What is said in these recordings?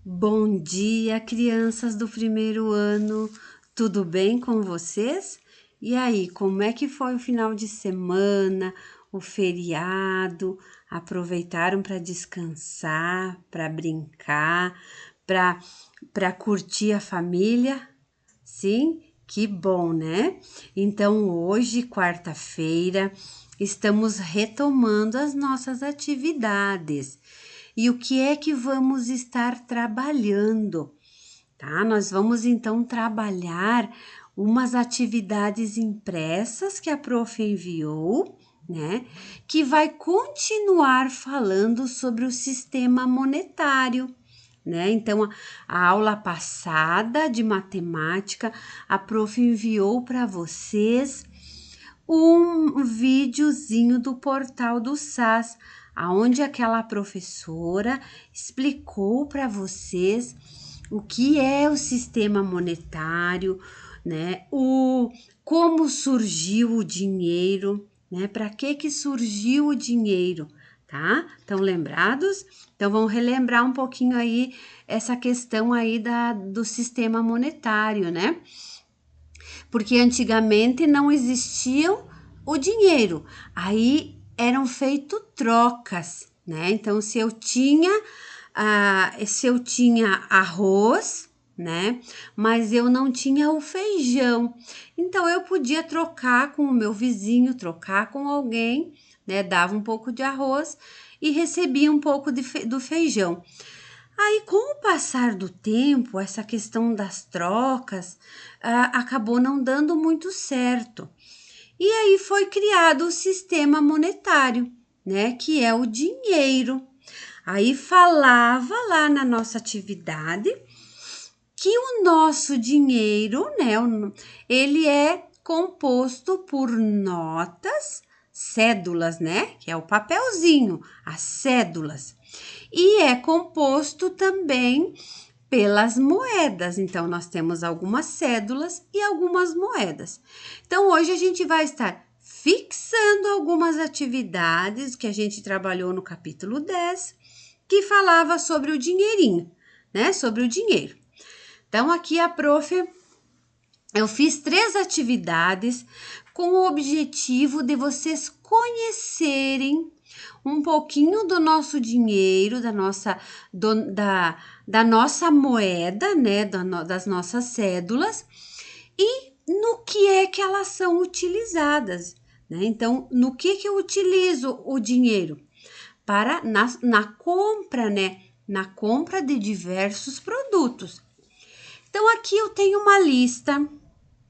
Bom dia, crianças do primeiro ano. Tudo bem com vocês? E aí, como é que foi o final de semana, o feriado? Aproveitaram para descansar, para brincar, para para curtir a família? Sim, que bom, né? Então, hoje, quarta-feira, estamos retomando as nossas atividades. E o que é que vamos estar trabalhando? Tá? Nós vamos então trabalhar umas atividades impressas que a prof enviou, né? Que vai continuar falando sobre o sistema monetário. Né? Então, a aula passada de matemática, a prof enviou para vocês um videozinho do portal do SAS, aonde aquela professora explicou para vocês o que é o sistema monetário, né? Como surgiu o dinheiro, né? Para que surgiu o dinheiro, tá? Estão lembrados? Então vamos relembrar um pouquinho aí essa questão aí do sistema monetário, né? Porque antigamente não existiam o dinheiro, aí eram feitas trocas, né? Então, se eu tinha arroz, né? Mas eu não tinha o feijão, então eu podia trocar com o meu vizinho, trocar com alguém, né? Dava um pouco de arroz e recebia um pouco do feijão. Aí, com o passar do tempo, essa questão das trocas acabou não dando muito certo. E aí foi criado o sistema monetário, né? Que é o dinheiro. Aí falava lá na nossa atividade que o nosso dinheiro, né? Ele é composto por notas, cédulas, né? Que é o papelzinho, as cédulas. E é composto também pelas moedas. Então, nós temos algumas cédulas e algumas moedas. Então, hoje a gente vai estar fixando algumas atividades que a gente trabalhou no capítulo 10, que falava sobre o dinheirinho, né? Sobre o dinheiro. Então, aqui eu fiz 3 atividades com o objetivo de vocês conhecerem um pouquinho do nosso dinheiro, da nossa moeda, né, das nossas cédulas e no que é que elas são utilizadas, né? Então, no que eu utilizo o dinheiro? Na compra, né? Na compra de diversos produtos. Então, aqui eu tenho uma lista,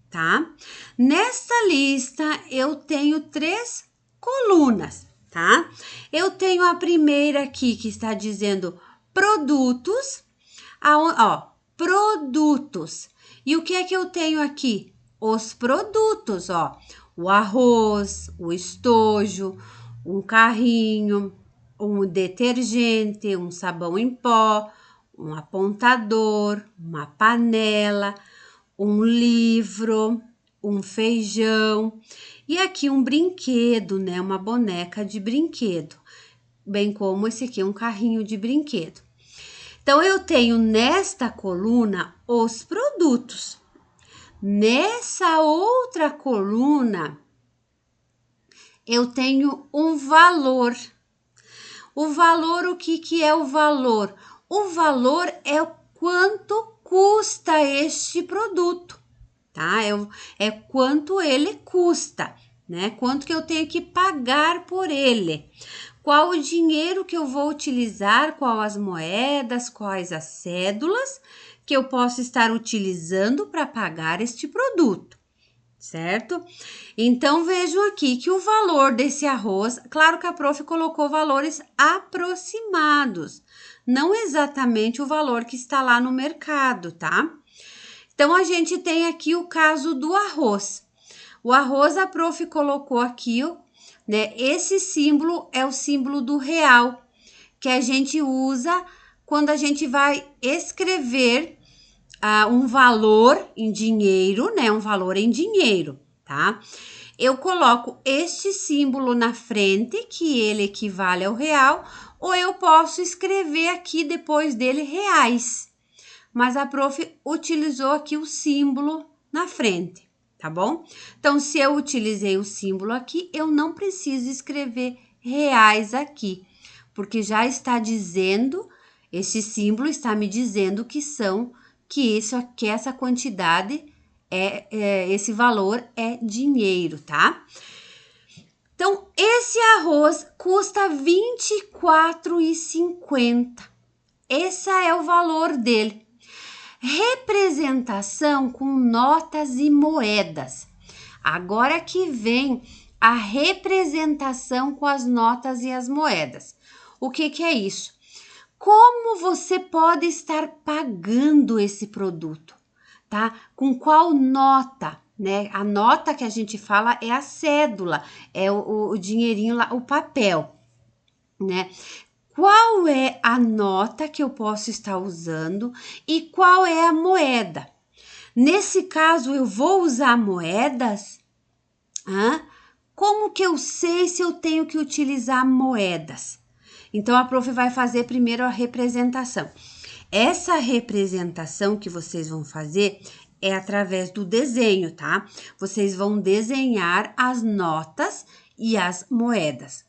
tá? Nessa lista eu tenho 3 colunas, tá? Eu tenho a primeira aqui que está dizendo produtos, produtos. E o que é que eu tenho aqui? Os produtos, ó, o arroz, o estojo, um carrinho, um detergente, um sabão em pó, um apontador, uma panela, um livro, um feijão e aqui um brinquedo, né? Uma boneca de brinquedo, bem como esse aqui, um carrinho de brinquedo. Então, eu tenho nesta coluna os produtos. Nessa outra coluna, eu tenho um valor. O valor, o que é o valor? O valor é o quanto custa este produto, tá? É quanto ele custa, né? Quanto que eu tenho que pagar por ele. Qual o dinheiro que eu vou utilizar, quais as moedas, quais as cédulas que eu posso estar utilizando para pagar este produto, certo? Então, vejam aqui que o valor desse arroz, claro que a prof colocou valores aproximados, não exatamente o valor que está lá no mercado, tá? Então, a gente tem aqui o caso do arroz. O arroz, a prof colocou aqui, né? Esse símbolo é o símbolo do real, que a gente usa quando a gente vai escrever um valor em dinheiro, né? Um valor em dinheiro, tá? Eu coloco este símbolo na frente, que ele equivale ao real, ou eu posso escrever aqui depois dele reais. Mas a prof utilizou aqui o símbolo na frente, tá bom? Então, se eu utilizei o símbolo aqui, eu não preciso escrever reais aqui, porque já está dizendo, esse símbolo está me dizendo que essa quantidade esse valor é dinheiro, tá? Então, esse arroz custa R$ 24,50. Esse é o valor dele. Representação com notas e moedas. Agora que vem a representação com as notas e as moedas. O que é isso? Como você pode estar pagando esse produto, tá? Com qual nota, né? A nota que a gente fala é a cédula, é o dinheirinho lá, o papel, né? Qual é a nota que eu posso estar usando e qual é a moeda? Nesse caso, eu vou usar moedas? Como que eu sei se eu tenho que utilizar moedas? Então, a prof vai fazer primeiro a representação. Essa representação que vocês vão fazer é através do desenho, tá? Vocês vão desenhar as notas e as moedas.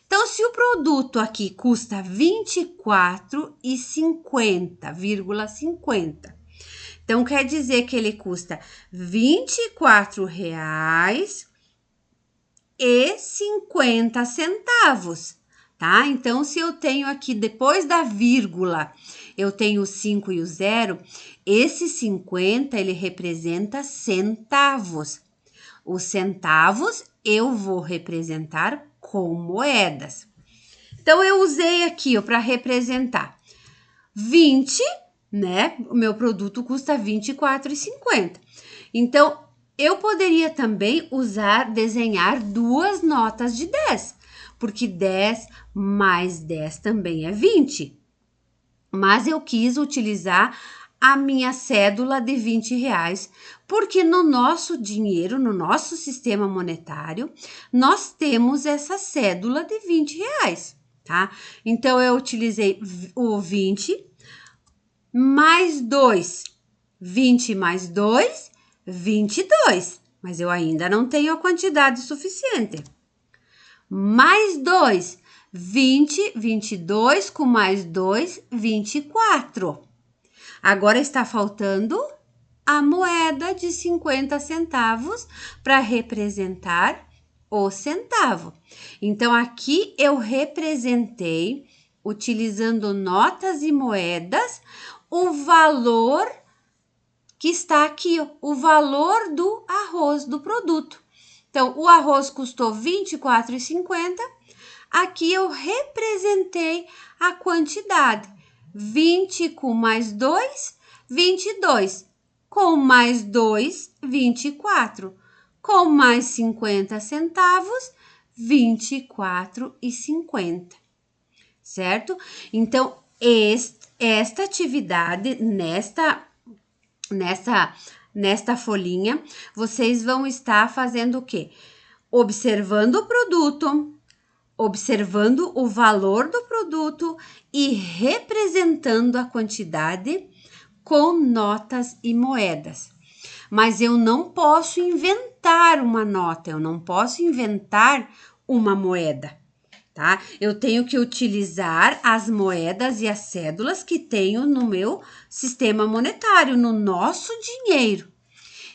Então, se o produto aqui custa R$ 24,50, então quer dizer que ele custa R$ 24,50, tá? Então, se eu tenho aqui, depois da vírgula, eu tenho o 5 e o 0, esse 50, ele representa centavos. Os centavos eu vou representar com moedas. Então, eu usei aqui para representar 20, né? O meu produto custa R$ 24,50. Então, eu poderia também desenhar duas notas de 10, porque 10 mais 10 também é 20. Mas eu quis utilizar a minha cédula de R$ 20, porque no nosso dinheiro, no nosso sistema monetário, nós temos essa cédula de R$ 20, tá? Então, eu utilizei o 20 mais 2, 20 mais 2, 22, mas eu ainda não tenho a quantidade suficiente. Mais 2, 20, 22 com mais 2, 24. Agora está faltando a moeda de 50 centavos para representar o centavo. Então, aqui eu representei, utilizando notas e moedas, o valor que está aqui, o valor do arroz, do produto. Então, o arroz custou R$ 24,50. Aqui eu representei a quantidade. 20 com mais 2, 22. Com mais 2, 24. Com mais 50 centavos, R$ 24,50. Certo? Então, esta atividade, nesta folhinha, vocês vão estar fazendo o quê? Observando o produto, observando o valor do produto e representando a quantidade com notas e moedas. Mas eu não posso inventar uma nota, eu não posso inventar uma moeda, tá? Eu tenho que utilizar as moedas e as cédulas que tenho no meu sistema monetário, no nosso dinheiro.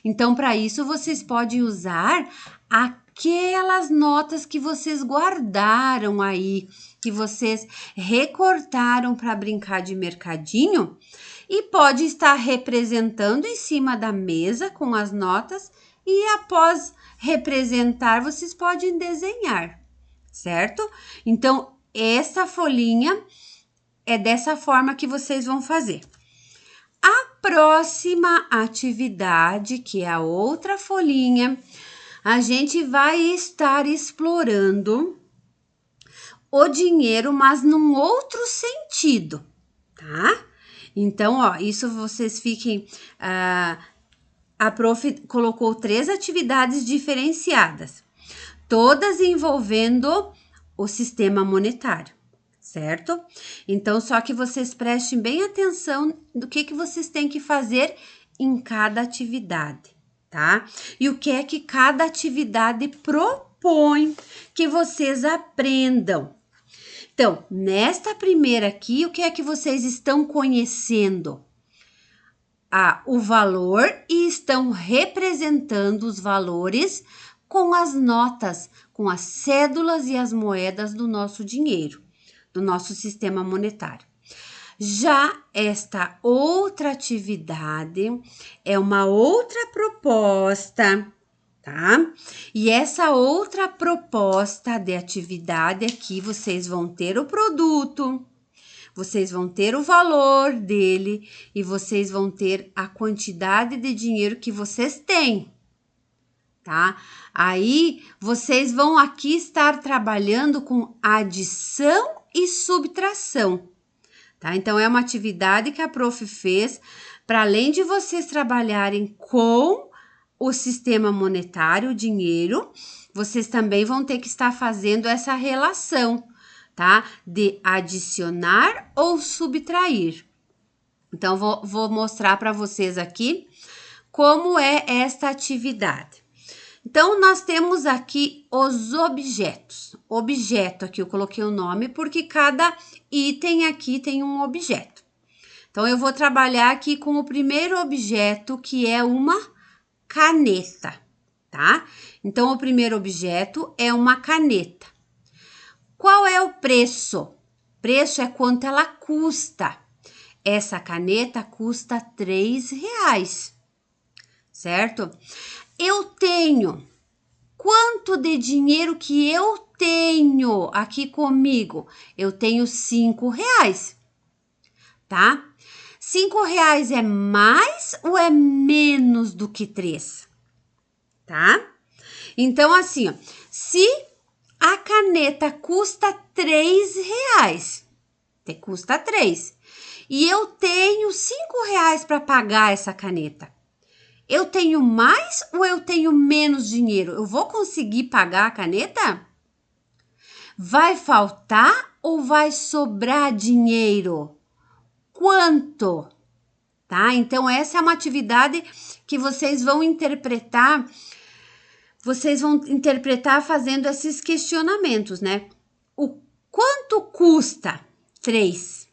Então, para isso, vocês podem usar aquelas notas que vocês guardaram aí, que vocês recortaram para brincar de mercadinho, e pode estar representando em cima da mesa com as notas, e após representar, vocês podem desenhar, certo? Então, essa folhinha é dessa forma que vocês vão fazer. A próxima atividade, que é a outra folhinha, a gente vai estar explorando o dinheiro, mas num outro sentido, tá? Então, ó, isso vocês fiquem... a prof colocou 3 atividades diferenciadas, todas envolvendo o sistema monetário, certo? Então, só que vocês prestem bem atenção do que vocês têm que fazer em cada atividade, tá? E o que é que cada atividade propõe que vocês aprendam. Então, nesta primeira aqui, o que é que vocês estão conhecendo? O valor e estão representando os valores com as notas, com as cédulas e as moedas do nosso dinheiro, do nosso sistema monetário. Já esta outra atividade é uma outra proposta, tá? E essa outra proposta de atividade aqui, vocês vão ter o produto, vocês vão ter o valor dele e vocês vão ter a quantidade de dinheiro que vocês têm, tá? Aí, vocês vão aqui estar trabalhando com adição e subtração, tá? Então, é uma atividade que a prof fez para além de vocês trabalharem com o sistema monetário, o dinheiro, vocês também vão ter que estar fazendo essa relação, tá? De adicionar ou subtrair. Então, vou mostrar para vocês aqui como é esta atividade. Então, nós temos aqui os objetos. Objeto aqui, eu coloquei o nome porque cada item aqui tem um objeto. Então, eu vou trabalhar aqui com o primeiro objeto, que é uma caneta, tá? Então, o primeiro objeto é uma caneta. Qual é o preço? Preço é quanto ela custa. Essa caneta custa R$3, certo? Eu tenho. Quanto de dinheiro que eu tenho aqui comigo? Eu tenho R$5, tá? R$5 é mais ou é menos do que 3? Tá? Então, assim, ó, se a caneta custa R$3, custa 3, e eu tenho R$5 para pagar essa caneta, eu tenho mais ou eu tenho menos dinheiro? Eu vou conseguir pagar a caneta? Vai faltar ou vai sobrar dinheiro? Quanto? Tá? Então, essa é uma atividade que vocês vão interpretar fazendo esses questionamentos, né? O quanto custa 3?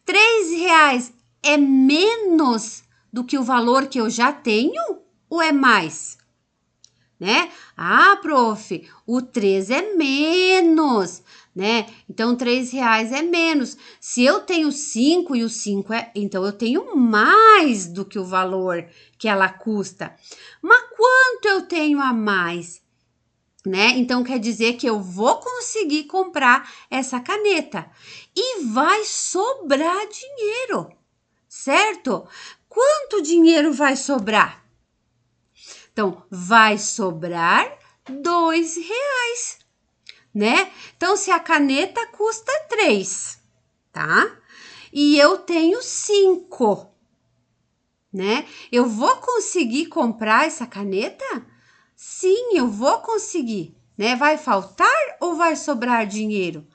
R$3 é menos do que o valor que eu já tenho ou é mais? Né? Ah, prof, o 3 é menos, né? Então, R$3 é menos. Se eu tenho 5 e o 5 então eu tenho mais do que o valor que ela custa. Mas quanto eu tenho a mais? Né? Então, quer dizer que eu vou conseguir comprar essa caneta e vai sobrar dinheiro, certo? Quanto dinheiro vai sobrar? Então, vai sobrar R$2, né? Então, se a caneta custa 3, tá? E eu tenho 5, né? Eu vou conseguir comprar essa caneta? Sim, eu vou conseguir, né? Vai faltar ou vai sobrar dinheiro?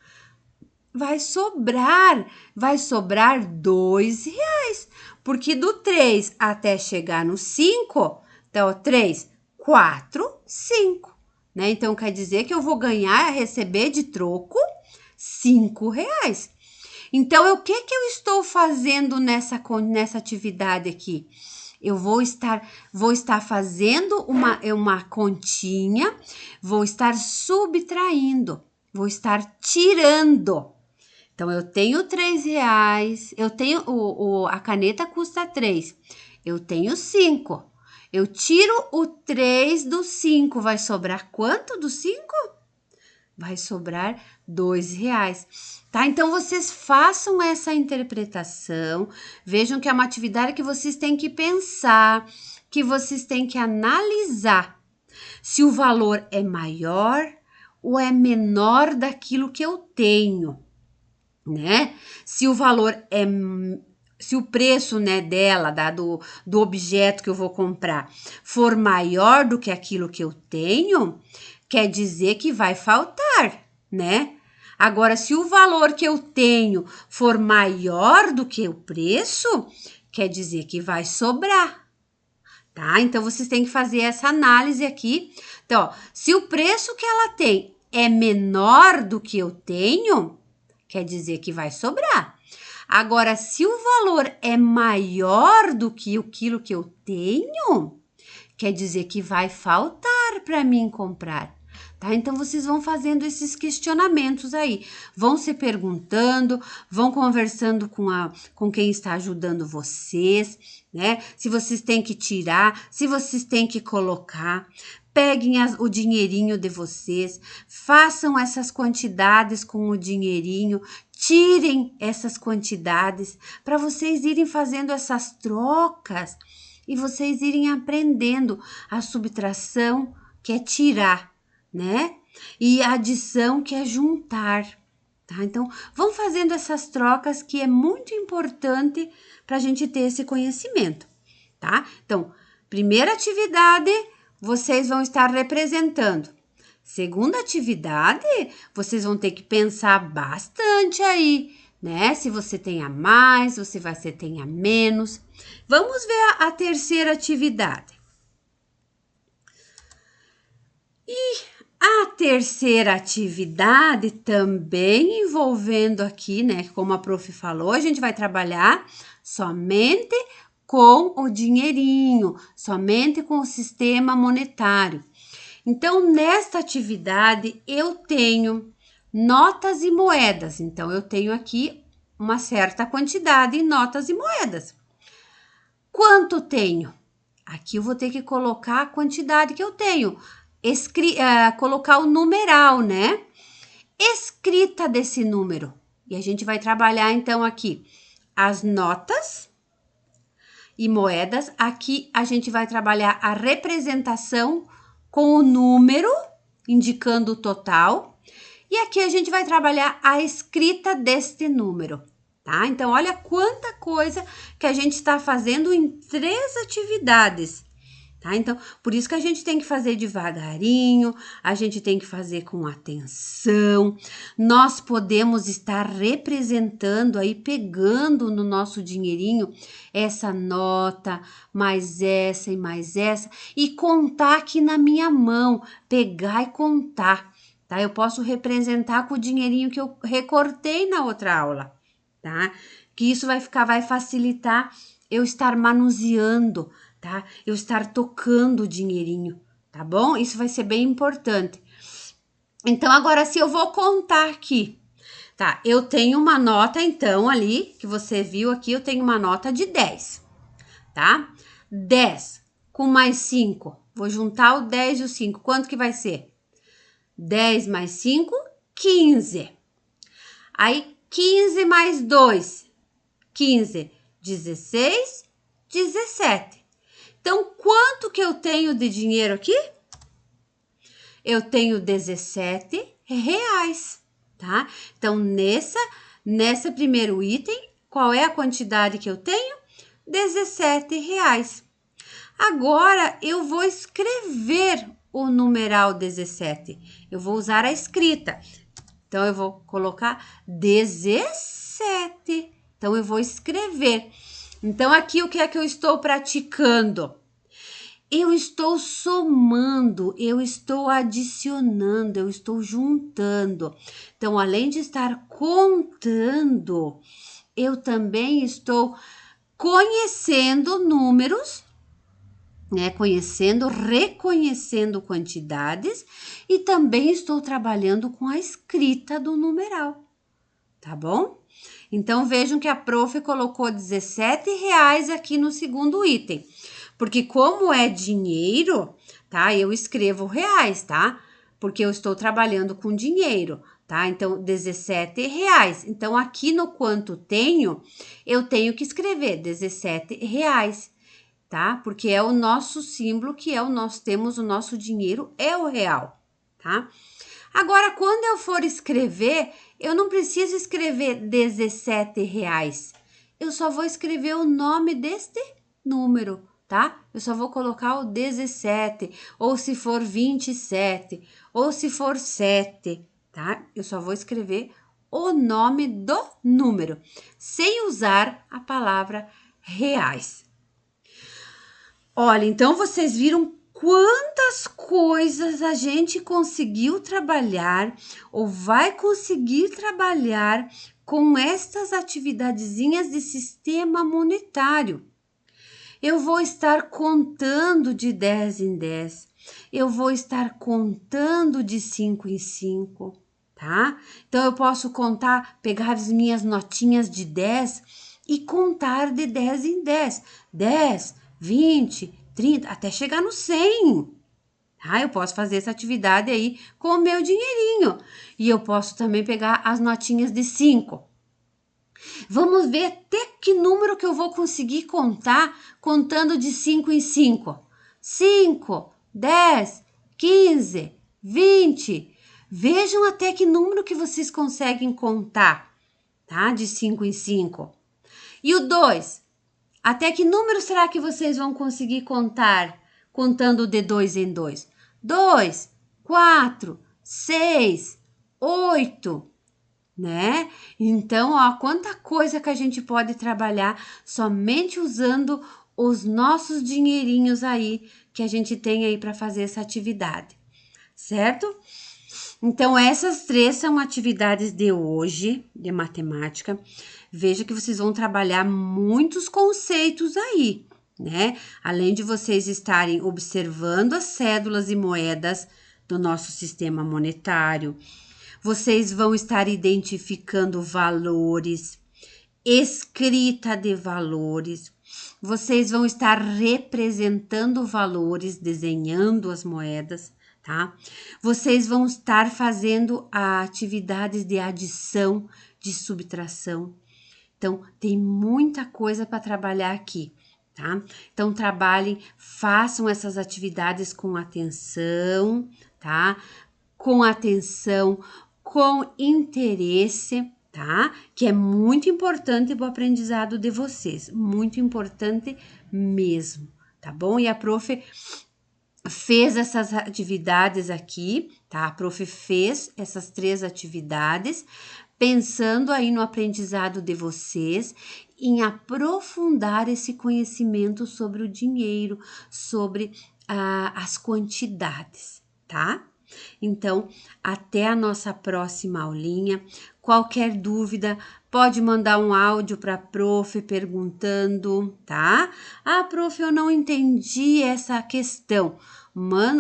Vai sobrar R$2, porque do 3 até chegar no 5, então 3, 4, 5, né? Então quer dizer que eu vou receber de troco R$5. Então, o que eu estou fazendo nessa atividade aqui? Eu vou estar fazendo uma continha, vou estar subtraindo, vou estar tirando. Então, eu tenho R$3, eu tenho a caneta custa 3, eu tenho 5. Eu tiro o 3 do 5, vai sobrar quanto do 5? Vai sobrar R$2, tá? Então, vocês façam essa interpretação, vejam que é uma atividade que vocês têm que pensar, que vocês têm que analisar se o valor é maior ou é menor daquilo que eu tenho, né? Se o valor se o preço, né, dela, do objeto que eu vou comprar, for maior do que aquilo que eu tenho, quer dizer que vai faltar, né? Agora, se o valor que eu tenho for maior do que o preço, quer dizer que vai sobrar, tá? Então, vocês têm que fazer essa análise aqui. Então, ó, se o preço que ela tem é menor do que eu tenho, quer dizer que vai sobrar. Agora, se o valor é maior do que o quilo que eu tenho, quer dizer que vai faltar para mim comprar. Tá? Então, vocês vão fazendo esses questionamentos aí, vão se perguntando, vão conversando com quem está ajudando vocês, né? Se vocês têm que tirar, se vocês têm que colocar, peguem o dinheirinho de vocês, façam essas quantidades com o dinheirinho, tirem essas quantidades para vocês irem fazendo essas trocas e vocês irem aprendendo a subtração, que é tirar, né? E a adição, que é juntar, tá? Então, vão fazendo essas trocas, que é muito importante para a gente ter esse conhecimento, tá? Então, primeira atividade, vocês vão estar representando. Segunda atividade, vocês vão ter que pensar bastante aí, né? Se você tem a mais, se você tem a menos. Vamos ver a terceira atividade. E a terceira atividade, também envolvendo aqui, né? Como a prof falou, a gente vai trabalhar somente com o dinheirinho, somente com o sistema monetário. Então, nesta atividade, eu tenho notas e moedas. Então, eu tenho aqui uma certa quantidade em notas e moedas. Quanto tenho? Aqui eu vou ter que colocar a quantidade que eu tenho. Colocar o numeral, né? Escrita desse número. E a gente vai trabalhar, então, aqui as notas e moedas. Aqui a gente vai trabalhar a representação com o número, indicando o total. E aqui a gente vai trabalhar a escrita deste número, tá? Então, olha quanta coisa que a gente está fazendo em 3 atividades, tá? Então, por isso que a gente tem que fazer devagarinho, a gente tem que fazer com atenção. Nós podemos estar representando aí, pegando no nosso dinheirinho essa nota, mais essa e contar aqui na minha mão, pegar e contar, tá? Eu posso representar com o dinheirinho que eu recortei na outra aula, tá? Que isso vai facilitar eu estar manuseando, tá? Eu estar tocando o dinheirinho, tá bom? Isso vai ser bem importante. Então, agora, se eu vou contar aqui, tá? Eu tenho uma nota, então, ali, que você viu aqui, eu tenho uma nota de 10, tá? 10 com mais 5, vou juntar o 10 e o 5, quanto que vai ser? 10 mais 5, 15. Aí, 15 mais 2, 15, 16, 17. Então, quanto que eu tenho de dinheiro aqui? Eu tenho 17 reais, tá? Então, nessa primeiro item, qual é a quantidade que eu tenho? 17 reais. Agora, eu vou escrever o numeral 17. Eu vou usar a escrita. Então, eu vou colocar 17. Então, eu vou escrever. Então, aqui o que é que eu estou praticando? Eu estou somando, eu estou adicionando, eu estou juntando. Então, além de estar contando, eu também estou conhecendo números, né? Reconhecendo quantidades e também estou trabalhando com a escrita do numeral, tá bom? Então, vejam que a prof colocou 17 reais aqui no segundo item. Porque como é dinheiro, tá? Eu escrevo reais, tá? Porque eu estou trabalhando com dinheiro, tá? Então, 17 reais. Então, aqui no quanto tenho, eu tenho que escrever 17 reais, tá? Porque é o nosso símbolo, que é temos o nosso dinheiro, é o real, tá? Agora, quando eu for escrever, eu não preciso escrever 17 reais. Eu só vou escrever o nome deste número, tá? Eu só vou colocar o 17, ou se for 27, ou se for 7, tá? Eu só vou escrever o nome do número, sem usar a palavra reais. Olha, então vocês viram quantas coisas a gente conseguiu trabalhar ou vai conseguir trabalhar com estas atividadezinhas de sistema monetário. Eu vou estar contando de 10 em 10. Eu vou estar contando de 5 em 5, tá? Então eu posso contar, pegar as minhas notinhas de 10 e contar de 10 em 10. 10, 20, 30, até chegar no 100. Tá? Eu posso fazer essa atividade aí com o meu dinheirinho. E eu posso também pegar as notinhas de 5. Vamos ver até que número que eu vou conseguir contar contando de 5 em 5. 5, 10, 15, 20. Vejam até que número que vocês conseguem contar, tá? De 5 em 5. E o 2? Até que número será que vocês vão conseguir contar contando de 2 em 2? 2, 4, 6, 8. Né? Então, ó, quanta coisa que a gente pode trabalhar somente usando os nossos dinheirinhos aí que a gente tem aí para fazer essa atividade, certo? Então, essas 3 são atividades de hoje de matemática. Veja que vocês vão trabalhar muitos conceitos aí, né? Além de vocês estarem observando as cédulas e moedas do nosso sistema monetário, vocês vão estar identificando valores, escrita de valores, vocês vão estar representando valores, desenhando as moedas, tá? Vocês vão estar fazendo atividades de adição, de subtração. Então, tem muita coisa para trabalhar aqui, tá? Então, trabalhem, façam essas atividades com atenção, tá? Com atenção, com interesse, tá? Que é muito importante para o aprendizado de vocês, muito importante mesmo, tá bom? E a prof fez essas atividades aqui, tá? A prof fez essas 3 atividades, pensando aí no aprendizado de vocês, em aprofundar esse conhecimento sobre o dinheiro, sobre as quantidades, tá? Então, até a nossa próxima aulinha. Qualquer dúvida, pode mandar um áudio para a prof perguntando, tá? Ah, prof, eu não entendi essa questão.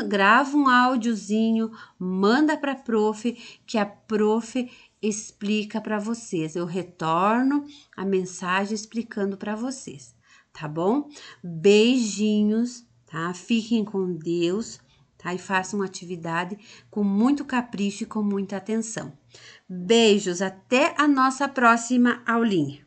Grava um áudiozinho, manda para a prof, que a prof explica para vocês. Eu retorno a mensagem explicando para vocês, tá bom? Beijinhos, tá? Fiquem com Deus. Tá? E façam uma atividade com muito capricho e com muita atenção. Beijos, até a nossa próxima aulinha.